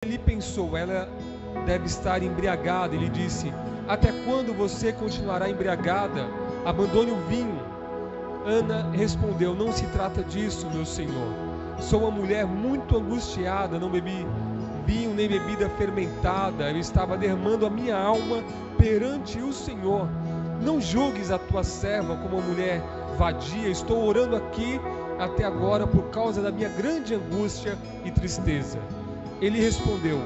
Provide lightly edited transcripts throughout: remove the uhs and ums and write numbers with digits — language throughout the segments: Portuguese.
Ele pensou, ela deve estar embriagada. Ele disse: até quando você continuará embriagada? Abandone o vinho. Ana respondeu: não se trata disso, meu senhor. Sou uma mulher muito angustiada, não bebi vinho nem bebida fermentada. Eu estava derramando a minha alma perante o Senhor. Não julgues a tua serva como uma mulher vadia. Estou orando aqui até agora por causa da minha grande angústia e tristeza. Ele respondeu: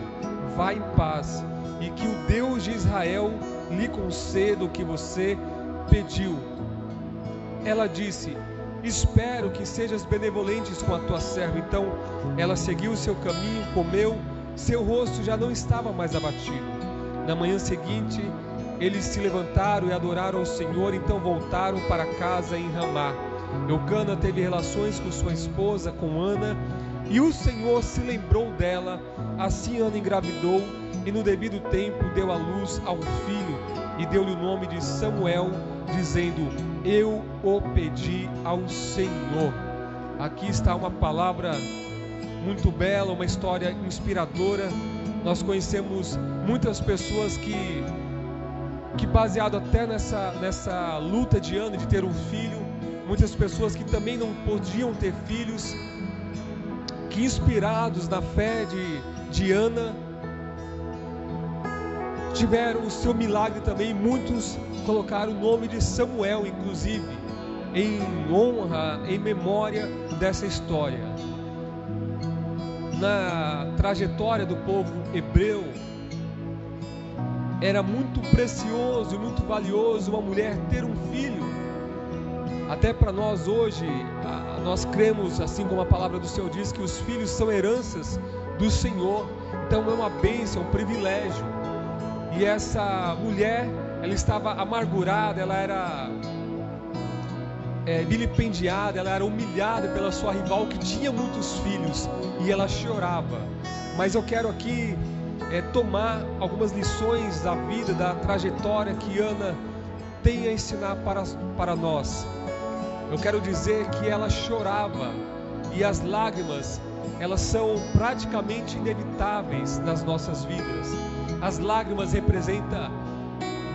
vá em paz, e que o Deus de Israel lhe conceda o que você pediu. Ela disse: espero que sejas benevolente com a tua serva. Então ela seguiu o seu caminho, comeu, seu rosto já não estava mais abatido. Na manhã seguinte, eles se levantaram e adoraram ao Senhor. Então voltaram para casa em Ramá. Eucana teve relações com sua esposa, com Ana, e o Senhor se lembrou dela. Assim Ana engravidou e no devido tempo deu à luz a um filho e deu-lhe o nome de Samuel, dizendo: eu o pedi ao Senhor. Aqui está uma palavra muito bela, uma história inspiradora. Nós conhecemos muitas pessoas que baseado até nessa luta de Ana de ter um filho, muitas pessoas que também não podiam ter filhos, que inspirados na fé de Ana, tiveram o seu milagre também. Muitos colocaram o nome de Samuel, inclusive, em honra, em memória dessa história. Na trajetória do povo hebreu, era muito precioso e muito valioso uma mulher ter um filho. Até para nós hoje, nós cremos, assim como a palavra do Senhor diz, que os filhos são heranças do Senhor. Então é uma bênção, um privilégio. E essa mulher, ela estava amargurada, ela era vilipendiada, ela era humilhada pela sua rival que tinha muitos filhos, e ela chorava. Mas eu quero aqui tomar algumas lições da vida, da trajetória que Ana tem a ensinar para nós. Eu quero dizer que ela chorava, e as lágrimas, elas são praticamente inevitáveis nas nossas vidas. As lágrimas representam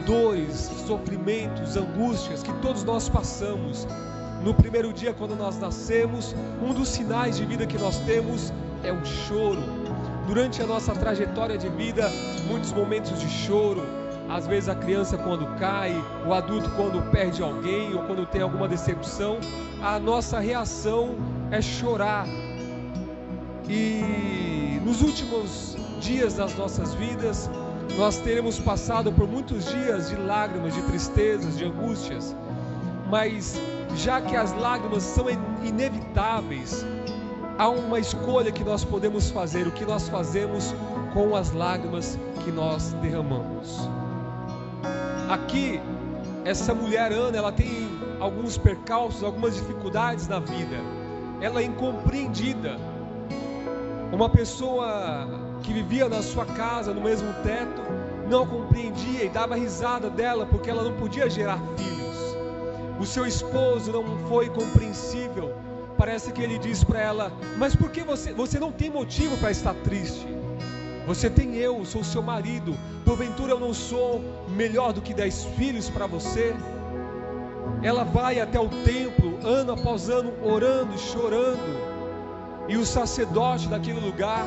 dores, sofrimentos, angústias que todos nós passamos. No primeiro dia, quando nós nascemos, um dos sinais de vida que nós temos é o choro. Durante a nossa trajetória de vida, muitos momentos de choro. Às vezes a criança quando cai, o adulto quando perde alguém ou quando tem alguma decepção, a nossa reação é chorar. E nos últimos dias das nossas vidas, nós teremos passado por muitos dias de lágrimas, de tristezas, de angústias. Mas já que as lágrimas são inevitáveis, há uma escolha que nós podemos fazer: o que nós fazemos com as lágrimas que nós derramamos. Aqui, essa mulher Ana, ela tem alguns percalços, algumas dificuldades na vida. Ela é incompreendida. Uma pessoa que vivia na sua casa, no mesmo teto, não a compreendia e dava risada dela porque ela não podia gerar filhos. O seu esposo não foi compreensível. Parece que ele disse para ela: mas por que você não tem motivo para estar triste? Você tem eu sou seu marido. Porventura eu não sou melhor do que 10 filhos para você? Ela vai até o templo, ano após ano, orando, chorando. E o sacerdote daquele lugar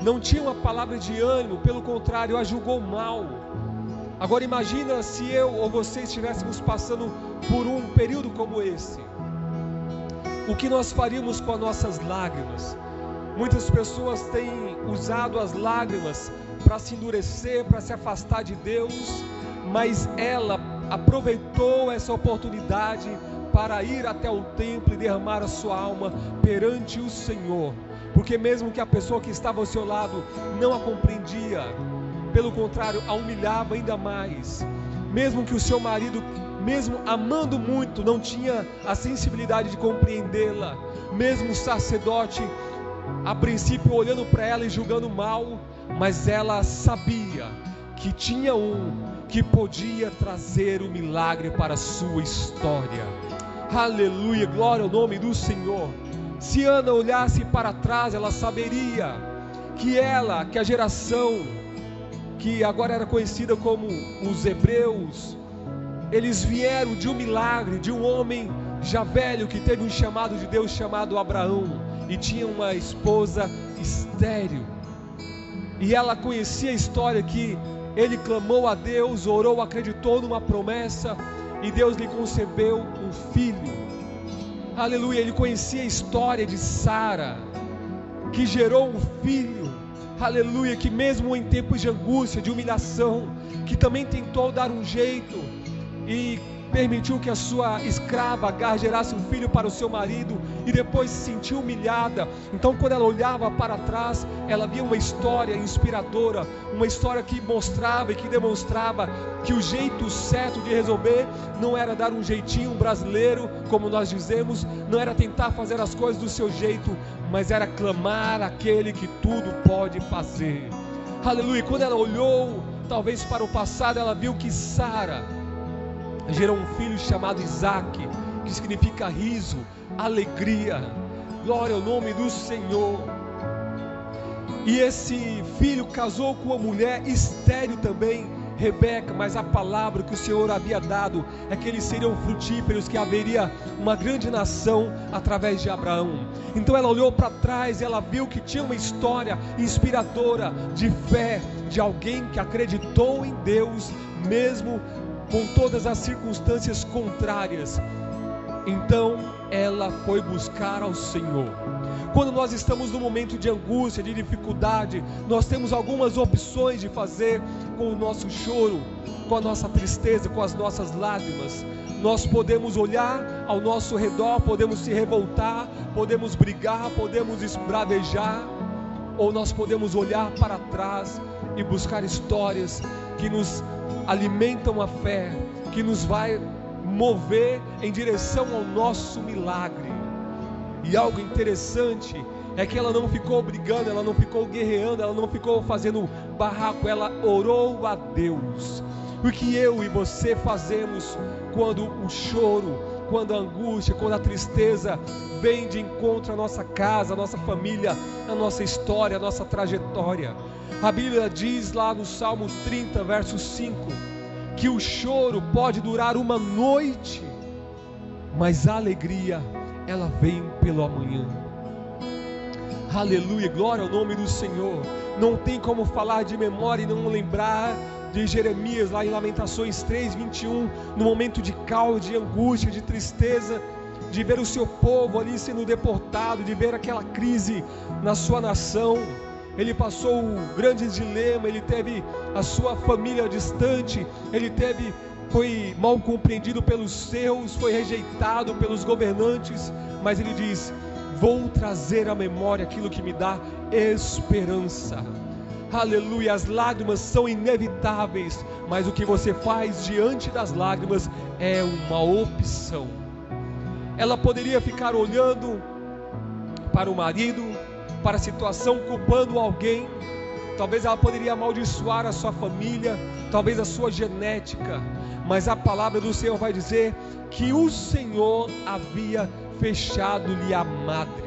não tinha uma palavra de ânimo, pelo contrário, a julgou mal. Agora imagina se eu ou você estivéssemos passando por um período como esse. O que nós faríamos com as nossas lágrimas? Muitas pessoas têm usado as lágrimas para se endurecer, para se afastar de Deus, mas ela aproveitou essa oportunidade para ir até o templo e derramar a sua alma perante o Senhor. Porque mesmo que a pessoa que estava ao seu lado não a compreendia, pelo contrário, a humilhava ainda mais. Mesmo que o seu marido, mesmo amando muito, não tinha a sensibilidade de compreendê-la. Mesmo o sacerdote, a princípio olhando para ela e julgando mal, mas ela sabia que tinha um que podia trazer o milagre para a sua história. Aleluia, glória ao nome do Senhor. Se Ana olhasse para trás, ela saberia que a geração que agora era conhecida como os hebreus, eles vieram de um milagre, de um homem já velho que teve um chamado de Deus chamado Abraão, e tinha uma esposa estéril, e ela conhecia a história que ele clamou a Deus, orou, acreditou numa promessa, e Deus lhe concebeu um filho. Aleluia. Ele conhecia a história de Sara, que gerou um filho, aleluia, que mesmo em tempos de angústia, de humilhação, que também tentou dar um jeito e permitiu que a sua escrava Agar gerasse um filho para o seu marido, e depois se sentiu humilhada. Então, quando ela olhava para trás, ela via uma história inspiradora, uma história que mostrava e que demonstrava que o jeito certo de resolver não era dar um jeitinho brasileiro, como nós dizemos, não era tentar fazer as coisas do seu jeito, mas era clamar aquele que tudo pode fazer. Aleluia. Quando ela olhou talvez para o passado, ela viu que Sara gerou um filho chamado Isaac, que significa riso, alegria. Glória ao nome do Senhor. E esse filho casou com uma mulher estéril também, Rebeca, mas a palavra que o Senhor havia dado é que eles seriam frutíferos, que haveria uma grande nação através de Abraão. Então ela olhou para trás e ela viu que tinha uma história inspiradora de fé, de alguém que acreditou em Deus, mesmo com todas as circunstâncias contrárias. Então ela foi buscar ao Senhor. Quando nós estamos num momento de angústia, de dificuldade, nós temos algumas opções de fazer com o nosso choro, com a nossa tristeza, com as nossas lágrimas. Nós podemos olhar ao nosso redor, podemos se revoltar, podemos brigar, podemos esbravejar, ou nós podemos olhar para trás e buscar histórias que nos alimentam a fé, que nos vai mover em direção ao nosso milagre. E algo interessante é que ela não ficou brigando, ela não ficou guerreando, ela não ficou fazendo barraco, ela orou a Deus. O que eu e você fazemos quando o choro, quando a angústia, quando a tristeza vem de encontro à nossa casa, à nossa família, à nossa história, à nossa trajetória? A Bíblia diz lá no Salmo 30, verso 5, que o choro pode durar uma noite, mas a alegria, ela vem pelo amanhã. Aleluia, glória ao nome do Senhor. Não tem como falar de memória e não lembrar de Jeremias, lá em Lamentações 3:21, no momento de caos, de angústia, de tristeza, de ver o seu povo ali sendo deportado, de ver aquela crise na sua nação. Ele passou um grande dilema, ele teve a sua família distante, foi mal compreendido pelos seus, foi rejeitado pelos governantes, mas ele diz: vou trazer à memória aquilo que me dá esperança. Aleluia, as lágrimas são inevitáveis, mas o que você faz diante das lágrimas é uma opção. Ela poderia ficar olhando para o marido, para a situação, culpando alguém. Talvez ela poderia amaldiçoar a sua família, talvez a sua genética, mas a palavra do Senhor vai dizer que o Senhor havia fechado-lhe a madre.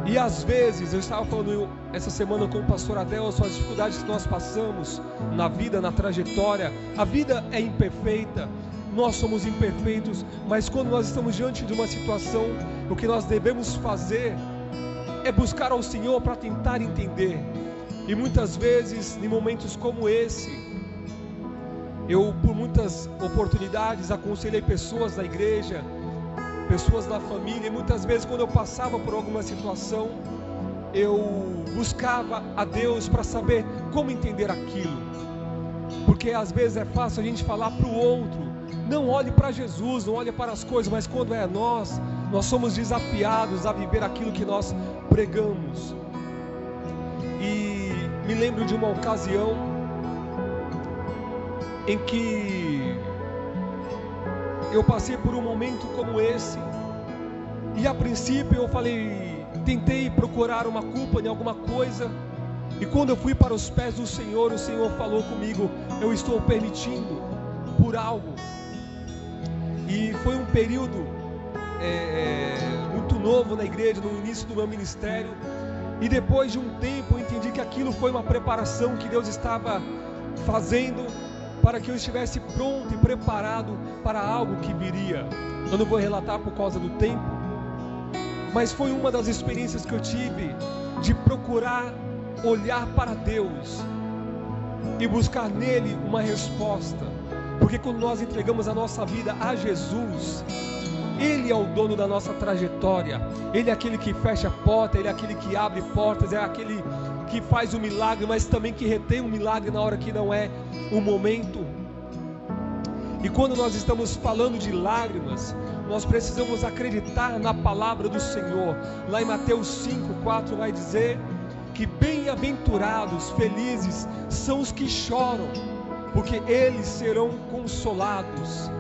E às vezes, eu estava falando essa semana com o pastor Adel, as dificuldades que nós passamos na vida, na trajetória. A vida é imperfeita, nós somos imperfeitos, mas quando nós estamos diante de uma situação, o que nós devemos fazer é buscar ao Senhor para tentar entender. E muitas vezes, em momentos como esse, eu por muitas oportunidades aconselhei pessoas da igreja, pessoas da família, e muitas vezes quando eu passava por alguma situação, eu buscava a Deus para saber como entender aquilo, porque às vezes é fácil a gente falar para o outro: não olhe para Jesus, não olhe para as coisas, mas quando é nós somos desafiados a viver aquilo que nós pregamos. E me lembro de uma ocasião em que eu passei por um momento como esse, e a princípio eu tentei procurar uma culpa em alguma coisa, e quando eu fui para os pés do Senhor, o Senhor falou comigo: eu estou permitindo por algo. E foi um período muito novo na igreja, no início do meu ministério, E depois de um tempo eu entendi que aquilo foi uma preparação que Deus estava fazendo para que eu estivesse pronto e preparado para algo que viria. Eu não vou relatar por causa do tempo, mas foi uma das experiências que eu tive de procurar olhar para Deus e buscar nele uma resposta. Porque quando nós entregamos a nossa vida a Jesus, Ele é o dono da nossa trajetória. Ele é aquele que fecha a porta, Ele é aquele que abre portas, é aquele que faz o milagre, mas também que retém o milagre na hora que não é o momento. E quando nós estamos falando de lágrimas, nós precisamos acreditar na palavra do Senhor. Lá em Mateus 5:4 vai dizer que bem-aventurados, felizes são os que choram, porque eles serão consolados.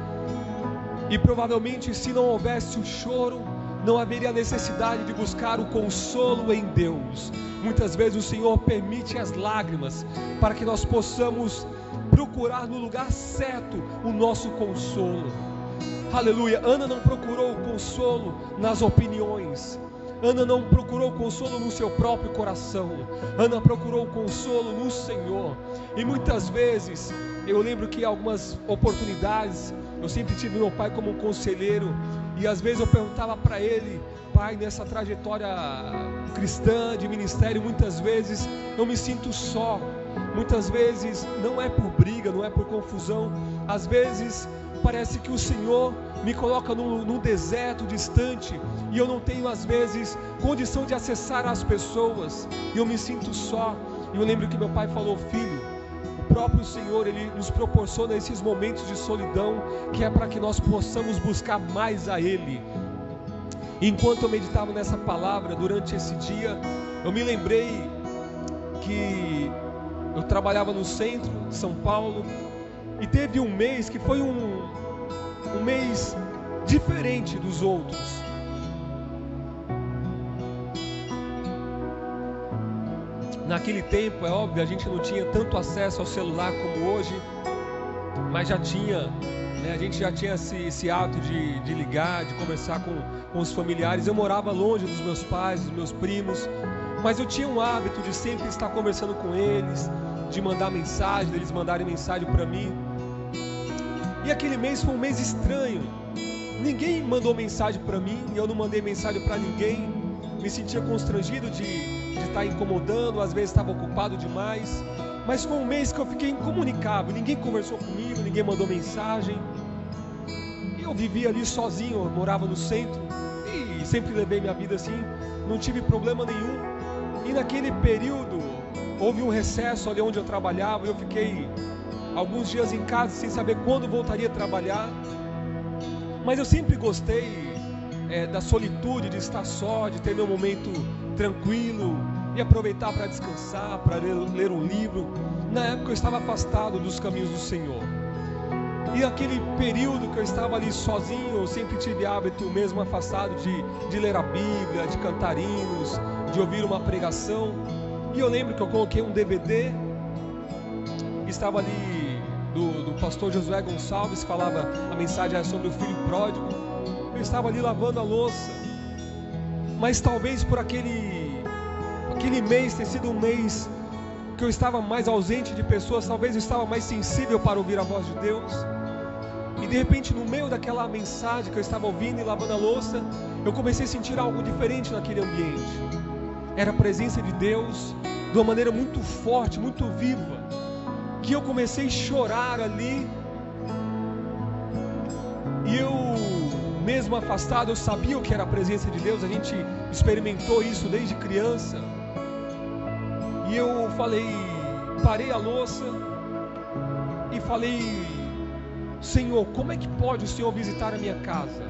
E provavelmente, se não houvesse o choro, não haveria necessidade de buscar o consolo em Deus. Muitas vezes o Senhor permite as lágrimas para que nós possamos procurar no lugar certo o nosso consolo. Aleluia. Ana não procurou o consolo nas opiniões. Ana não procurou consolo no seu próprio coração. Ana procurou consolo no Senhor. E muitas vezes, eu lembro que em algumas oportunidades, eu sempre tive meu pai como um conselheiro. E às vezes eu perguntava para ele: pai, nessa trajetória cristã, de ministério, muitas vezes eu me sinto só. Muitas vezes não é por briga, não é por confusão. Às vezes parece que o Senhor me coloca num deserto distante e eu não tenho às vezes condição de acessar as pessoas e eu me sinto só. E eu lembro que meu pai falou: filho, o próprio Senhor, Ele nos proporciona esses momentos de solidão, que é para que nós possamos buscar mais a Ele. E enquanto eu meditava nessa palavra durante esse dia, eu me lembrei que eu trabalhava no centro de São Paulo e teve um mês que foi um mês diferente dos outros. Naquele tempo, é óbvio, a gente não tinha tanto acesso ao celular como hoje, mas já tinha, né, a gente já tinha esse ato de ligar, de conversar com os familiares. Eu morava longe dos meus pais, dos meus primos, mas eu tinha um hábito de sempre estar conversando com eles, de mandar mensagem, deles mandarem mensagem para mim. E aquele mês foi um mês estranho. Ninguém mandou mensagem para mim, e eu não mandei mensagem para ninguém. Me sentia constrangido de estar incomodando, às vezes estava ocupado demais. Mas foi um mês que eu fiquei incomunicável. Ninguém conversou comigo, ninguém mandou mensagem. E eu vivia ali sozinho, eu morava no centro e sempre levei minha vida assim, não tive problema nenhum. E naquele período houve um recesso ali onde eu trabalhava, e eu fiquei alguns dias em casa sem saber quando voltaria a trabalhar. Mas eu sempre gostei da solitude, de estar só, de ter meu momento tranquilo e aproveitar para descansar, para ler um livro. Na época eu estava afastado dos caminhos do Senhor. E aquele período que eu estava ali sozinho, eu sempre tive hábito mesmo afastado de ler a Bíblia, de cantar hinos, de ouvir uma pregação. E eu lembro que eu coloquei um DVD, estava ali do pastor Josué Gonçalves, falava, a mensagem era sobre o filho pródigo. Eu estava ali lavando a louça, mas talvez por aquele mês ter sido um mês que eu estava mais ausente de pessoas, talvez eu estava mais sensível para ouvir a voz de Deus. E de repente, no meio daquela mensagem que eu estava ouvindo e lavando a louça, eu comecei a sentir algo diferente naquele ambiente. Era a presença de Deus de uma maneira muito forte, muito viva, que eu comecei a chorar ali. E eu, mesmo afastado, eu sabia o que era a presença de Deus. A gente experimentou isso desde criança. E eu parei a louça e falei: Senhor, como é que pode o Senhor visitar a minha casa?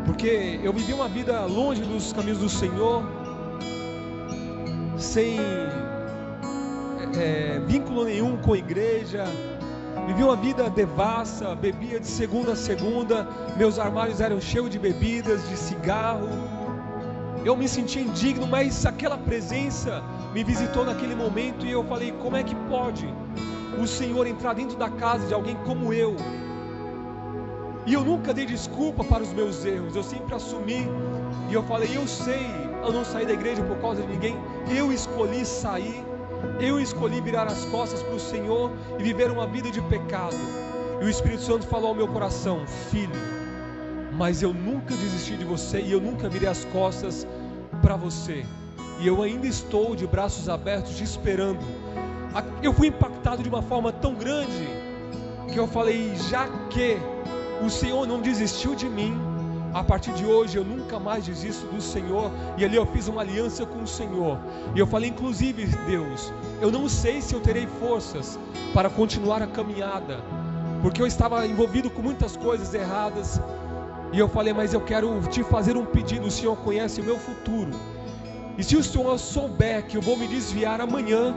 Porque eu vivi uma vida longe dos caminhos do Senhor, sem vínculo nenhum com a igreja. Vivi uma vida devassa, bebia de segunda a segunda, meus armários eram cheios de bebidas, de cigarro. Eu me sentia indigno, mas aquela presença me visitou naquele momento e eu falei: como é que pode o Senhor entrar dentro da casa de alguém como eu? E eu nunca dei desculpa para os meus erros, eu sempre assumi. E eu falei: eu sei eu não saí da igreja por causa de ninguém. Eu escolhi sair, eu escolhi virar as costas para o Senhor e viver uma vida de pecado. E o Espírito Santo falou ao meu coração: filho, mas eu nunca desisti de você e eu nunca virei as costas para você. E eu ainda estou de braços abertos te esperando. Eu fui impactado de uma forma tão grande que eu falei: já que o Senhor não desistiu de mim, a partir de hoje eu nunca mais desisto do Senhor. E ali eu fiz uma aliança com o Senhor. E eu falei: inclusive, Deus, eu não sei se eu terei forças para continuar a caminhada, porque eu estava envolvido com muitas coisas erradas. E eu falei: mas eu quero te fazer um pedido. O Senhor conhece o meu futuro, e se o Senhor souber que eu vou me desviar amanhã,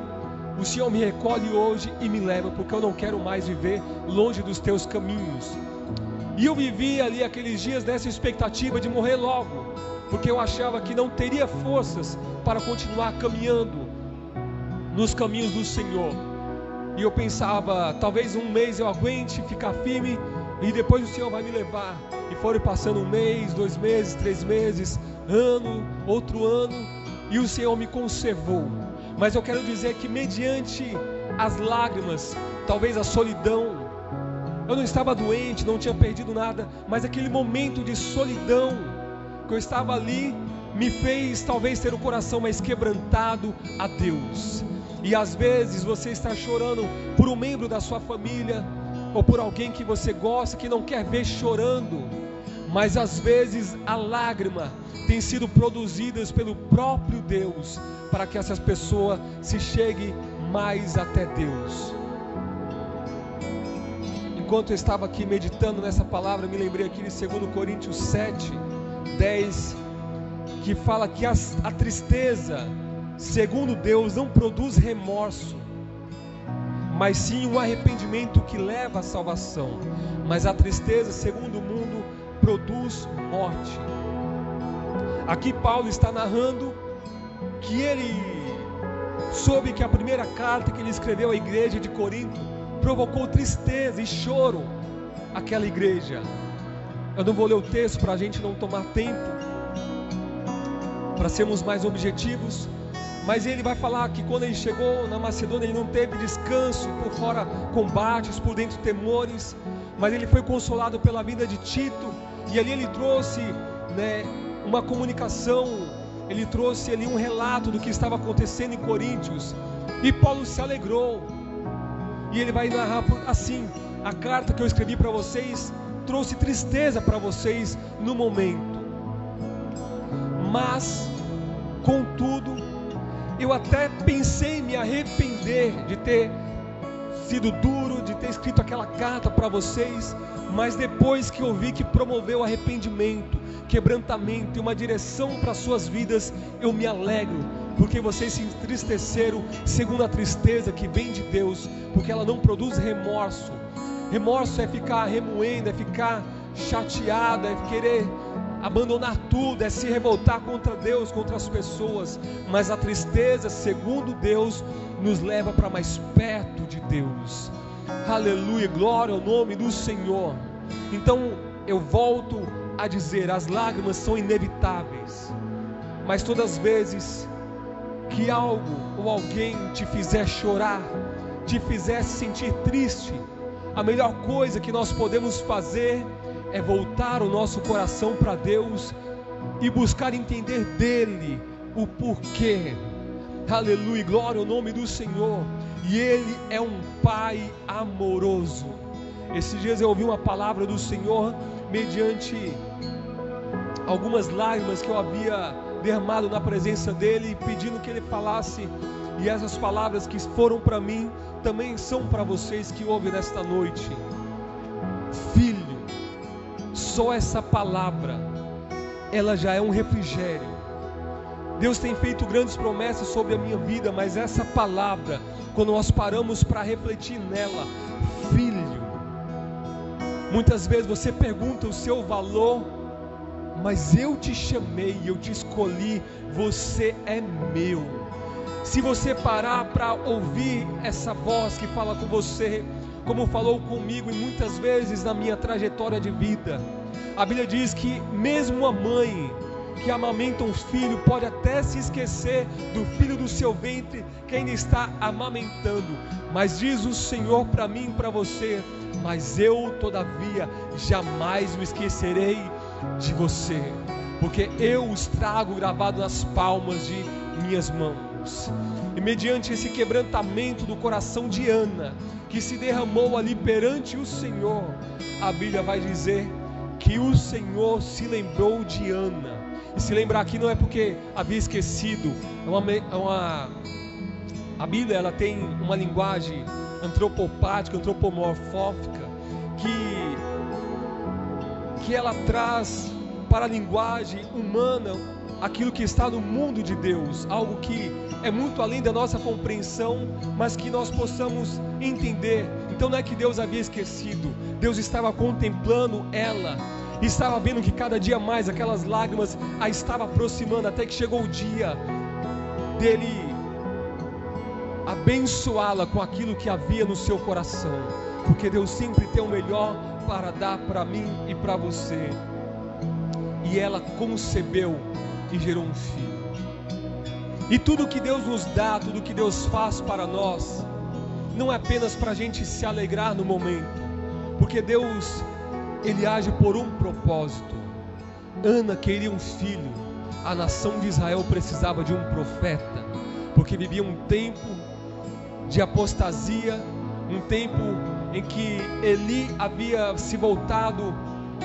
o Senhor me recolhe hoje e me leva, porque eu não quero mais viver longe dos teus caminhos. E eu vivi ali aqueles dias nessa expectativa de morrer logo, porque eu achava que não teria forças para continuar caminhando nos caminhos do Senhor. E eu pensava: talvez um mês eu aguente ficar firme, e depois o Senhor vai me levar. E foram passando um mês, 2 meses, 3 meses, ano, outro ano, e o Senhor me conservou. Mas eu quero dizer que mediante as lágrimas, talvez a solidão, eu não estava doente, não tinha perdido nada, mas aquele momento de solidão que eu estava ali me fez talvez ter o coração mais quebrantado a Deus. E às vezes você está chorando por um membro da sua família, ou por alguém que você gosta, que não quer ver chorando, mas às vezes a lágrima tem sido produzida pelo próprio Deus, para que essas pessoas se cheguem mais até Deus. Enquanto eu estava aqui meditando nessa palavra, me lembrei aqui de 2 Coríntios 7, 10, que fala que a tristeza, segundo Deus, não produz remorso, mas sim um arrependimento que leva à salvação. Mas a tristeza, segundo o mundo, produz morte. Aqui Paulo está narrando que ele soube que a primeira carta que ele escreveu à igreja de Corinto provocou tristeza e choro àquela igreja. Eu não vou ler o texto para a gente não tomar tempo, para sermos mais objetivos, mas ele vai falar que quando ele chegou na Macedônia, ele não teve descanso, por fora combates, por dentro temores, mas ele foi consolado pela vida de Tito, e ali ele trouxe, uma comunicação, ele trouxe ali um relato do que estava acontecendo em Coríntios, e Paulo se alegrou, e ele vai narrar assim: a carta que eu escrevi para vocês trouxe tristeza para vocês no momento, mas contudo eu até pensei em me arrepender de ter sido duro, de ter escrito aquela carta para vocês, mas depois que eu vi que promoveu arrependimento, quebrantamento e uma direção para suas vidas, eu me alegro, porque vocês se entristeceram segundo a tristeza que vem de Deus, porque ela não produz remorso. Remorso é ficar remoendo, é ficar chateado, é querer abandonar tudo, é se revoltar contra Deus, contra as pessoas. Mas a tristeza, segundo Deus, nos leva para mais perto de Deus. Aleluia, glória ao nome do Senhor. Então eu volto a dizer, as lágrimas são inevitáveis, mas todas as vezes que algo ou alguém te fizer chorar, te fizer se sentir triste, a melhor coisa que nós podemos fazer é voltar o nosso coração para Deus e buscar entender dele o porquê. Aleluia, glória ao nome do Senhor. E Ele é um Pai amoroso. Esses dias eu ouvi uma palavra do Senhor mediante algumas lágrimas que eu havia derramado na presença dEle, pedindo que Ele falasse. E essas palavras que foram para mim também são para vocês que ouvem nesta noite. Filho, só essa palavra, ela já é um refrigério. Deus tem feito grandes promessas sobre a minha vida, mas essa palavra, quando nós paramos para refletir nela, filho, muitas vezes você pergunta o seu valor, mas eu te chamei, eu te escolhi, você é meu. Se você parar para ouvir essa voz que fala com você, como falou comigo e muitas vezes na minha trajetória de vida, a Bíblia diz que mesmo a mãe que amamenta um filho pode até se esquecer do filho do seu ventre que ainda está amamentando, mas diz o Senhor para mim e para você: mas eu todavia jamais me esquecerei de você, porque eu os trago gravado nas palmas de minhas mãos. E mediante esse quebrantamento do coração de Ana, que se derramou ali perante o Senhor, a Bíblia vai dizer que o Senhor se lembrou de Ana. E se lembrar aqui não é porque havia esquecido, a Bíblia ela tem uma linguagem antropopática, antropomorfófica, que ela traz para a linguagem humana aquilo que está no mundo de Deus, algo que é muito além da nossa compreensão, mas que nós possamos entender. Então não é que Deus havia esquecido, Deus estava contemplando ela, estava vendo que cada dia mais aquelas lágrimas a estavam aproximando, até que chegou o dia dele abençoá-la com aquilo que havia no seu coração, porque Deus sempre tem o melhor para dar para mim e para você. E ela concebeu e gerou um filho. E tudo que Deus nos dá, tudo que Deus faz para nós, não é apenas para a gente se alegrar no momento, porque Deus, Ele age por um propósito. Ana queria um filho, a nação de Israel precisava de um profeta, porque vivia um tempo de apostasia, um tempo em que Eli havia se voltado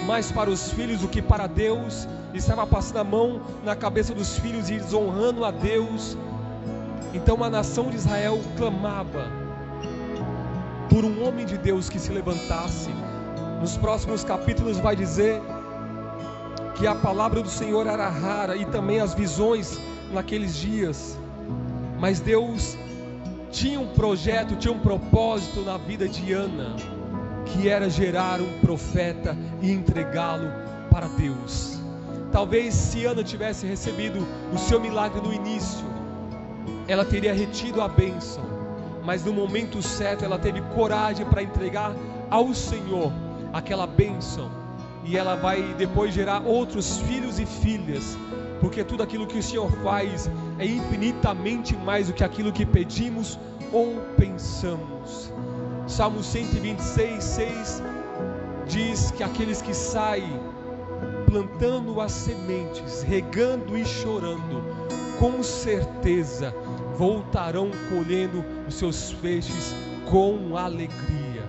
mais para os filhos do que para Deus, estava passando a mão na cabeça dos filhos e desonrando a Deus. Então a nação de Israel clamava por um homem de Deus que se levantasse. Nos próximos capítulos vai dizer que a palavra do Senhor era rara e também as visões naqueles dias, mas Deus tinha um projeto, tinha um propósito na vida de Ana, que era gerar um profeta e entregá-lo para Deus. Talvez se Ana tivesse recebido o seu milagre no início, ela teria retido a bênção, mas no momento certo ela teve coragem para entregar ao Senhor aquela bênção, e ela vai depois gerar outros filhos e filhas, porque tudo aquilo que o Senhor faz é infinitamente mais do que aquilo que pedimos ou pensamos. Salmo 126, 6 diz que aqueles que saem plantando as sementes, regando e chorando, com certeza voltarão colhendo os seus feixes com alegria.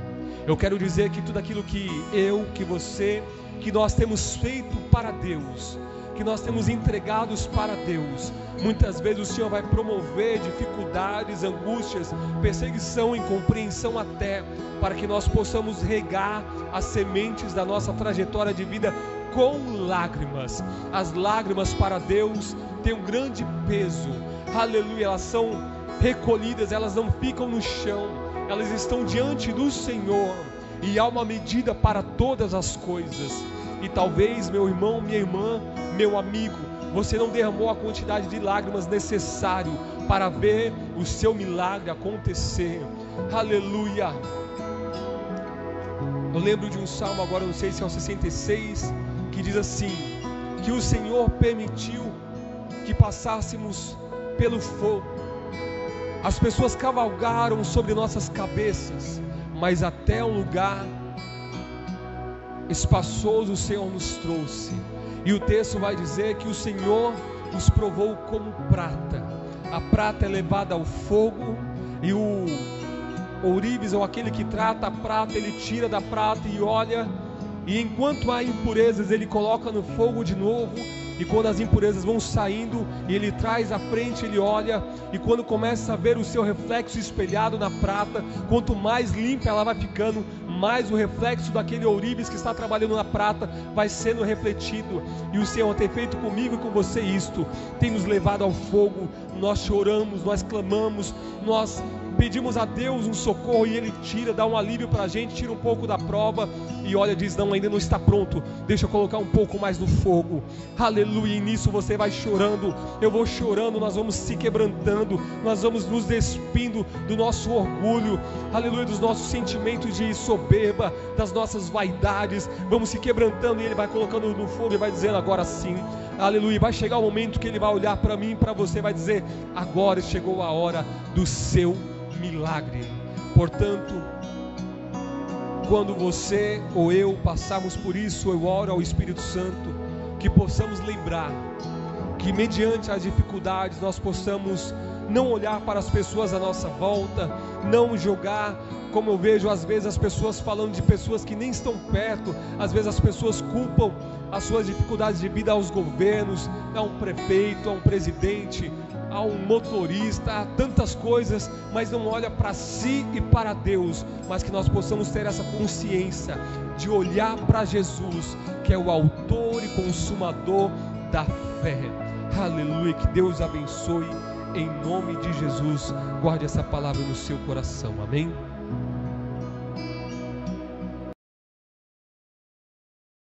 Eu quero dizer que tudo aquilo que eu, que você, que nós temos feito para Deus, que nós temos entregados para Deus, muitas vezes o Senhor vai promover dificuldades, angústias, perseguição, incompreensão até, para que nós possamos regar as sementes da nossa trajetória de vida com lágrimas. As lágrimas para Deus têm um grande peso, aleluia, elas são recolhidas, elas não ficam no chão, elas estão diante do Senhor, e há uma medida para todas as coisas. E talvez, meu irmão, minha irmã, meu amigo, você não derramou a quantidade de lágrimas necessário para ver o seu milagre acontecer. Aleluia. Eu lembro de um salmo agora, não sei se é o 66, que diz assim: que o Senhor permitiu que passássemos pelo fogo. As pessoas cavalgaram sobre nossas cabeças, mas até um lugar espaçoso o Senhor nos trouxe. E o texto vai dizer que o Senhor nos provou como prata. A prata é levada ao fogo, e o ourives, ou aquele que trata a prata, ele tira da prata e olha, e enquanto há impurezas ele coloca no fogo de novo, e quando as impurezas vão saindo, ele traz à frente, ele olha, e quando começa a ver o seu reflexo espelhado na prata, quanto mais limpa ela vai ficando, mais o reflexo daquele ourives que está trabalhando na prata vai sendo refletido. E o Senhor tem feito comigo e com você isto, tem nos levado ao fogo. Nós choramos, nós clamamos, nós pedimos a Deus um socorro, e Ele tira, dá um alívio para a gente, tira um pouco da prova e olha, diz: não, ainda não está pronto, deixa eu colocar um pouco mais no fogo. Aleluia. E nisso você vai chorando, eu vou chorando, nós vamos se quebrantando, nós vamos nos despindo do nosso orgulho, aleluia, dos nossos sentimentos de soberba, das nossas vaidades, vamos se quebrantando, e Ele vai colocando no fogo e vai dizendo: agora sim, Aleluia. Vai chegar o momento que Ele vai olhar para mim e para você, vai dizer: agora chegou a hora do seu milagre. Portanto, quando você ou eu passarmos por isso, eu oro ao Espírito Santo que possamos lembrar que mediante as dificuldades nós possamos não olhar para as pessoas à nossa volta, não julgar, como eu vejo às vezes as pessoas falando de pessoas que nem estão perto. Às vezes as pessoas culpam as suas dificuldades de vida aos governos, a um prefeito, a um presidente, a um motorista, a tantas coisas, mas não olha para si e para Deus. Mas que nós possamos ter essa consciência de olhar para Jesus, que é o autor e consumador da fé. Aleluia, que Deus abençoe em nome de Jesus. Guarde essa palavra no seu coração, amém?